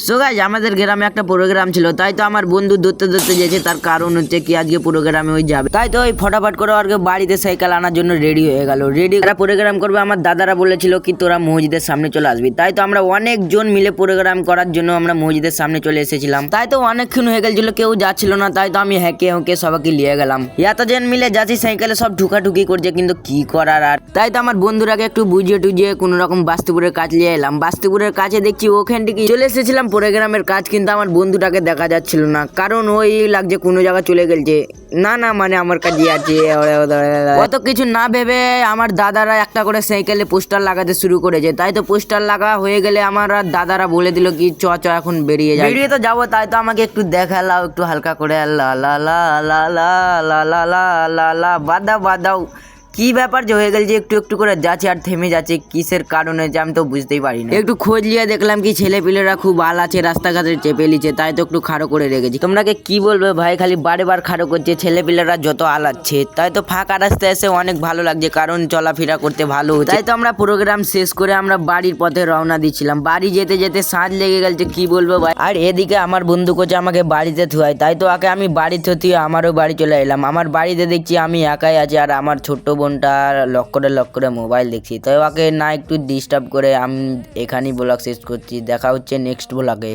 So guys আমাদের গ্রামে একটা প্রোগ্রাম ছিল, তাই তো আমার বন্ধু ধরতে ধরতে যেছে। তার কারণ হচ্ছে কি আজকে প্রোগ্রামে ওই যাবে, তাই তো ওই ফটাফট করে আর বাড়িতে সাইকেল আনার জন্য রেডি হয়ে গেল। রেডি তারা প্রোগ্রাম করবে। আমার দাদারা বলেছিল কি তোরা মসজিদের সামনে চলে আসবি, তাই তো আমরা অনেকজন মিলে প্রোগ্রাম করার জন্য আমরা মসজিদের সামনে চলে এসেছিলাম। তাই তো অনেকক্ষণ হয়ে গেছিল, কেউ যাচ্ছিল না, তাই তো আমি হেঁকে হেঁকে সবাইকে নিয়ে গেলাম। এতজন মিলে যাচ্ছি, সাইকেলে সব ঢুকাঢুকি করছে, কিন্তু কি করার। আর তাই তো আমার বন্ধুরাকে একটু বুঝিয়ে টুঝিয়ে কোনো রকম বাস্তুপুরের কাজ নিয়ে এলাম। বাস্তুপুরের কাছে দেখছি ওখান থেকে চলে এসেছিলাম প্রোগ্রামের কাজ, কিন্তু আমার বন্ধুটাকে দেখা যাচ্ছিল না, কারণ ওই লাগছে কোনো জায়গায় চলে গেছে। না না মানে আমার কাছে আছে। অত কিছু না ভেবে আমার দাদারা একটা করে সাইকেলে পোস্টার লাগাতে শুরু করেছে। তাই তো পোস্টার লাগা হয়ে গেলে আমার দাদারা বলে দিল কি চ চ এখন বেরিয়ে যায়। বেরিয়ে তো যাবো, তাই তো আমাকে একটু দেখালাও একটু হালকা করে। লা লা লা লা লা লা লা লা লা লা বাদাও বাদাও। কি ব্যাপার যে হয়ে গেল যে একটু একটু করে যাচ্ছে আর থেমে যাচ্ছে, কিসের কারণে যে আমি তো বুঝতেই পারি না। একটু খোঁজ নিয়ে দেখলাম কি ছেলে পিলেরা খুব আল আছে, রাস্তাঘাটে চেপে লিছে, তাই তো একটু খাড়ো করে রেখেছি। তোমরাকে কি বলবে ভাই, খালি বারে বার খাড়ো করছে ছেলে পিলেরা যত আলাচ্ছে। তাই তো ফাঁকা রাস্তায় এসে অনেক ভালো লাগছে, কারণ চলাফেরা করতে ভালো হচ্ছে। তাই তো আমরা প্রোগ্রাম শেষ করে আমরা বাড়ির পথে রওনা দিচ্ছিলাম। বাড়ি যেতে যেতে সাঁঝ লেগে গেছে, কি বলবো ভাই। আর এদিকে আমার বন্ধু কোচে আমাকে বাড়িতে থুয়াই, তাই তো আগে আমি বাড়িতে থুয়ে আমারও বাড়ি চলে এলাম। আমার বাড়িতে দেখছি আমি একাই আছি, আর আমার ছোট্ট বোনটা লক করে মোবাইল দেখছি। তাই ওকে না একটু ডিস্টার্ব করে আমি এখানেই ব্লগ শেষ করছি। দেখা হচ্ছে নেক্সট ব্লগে।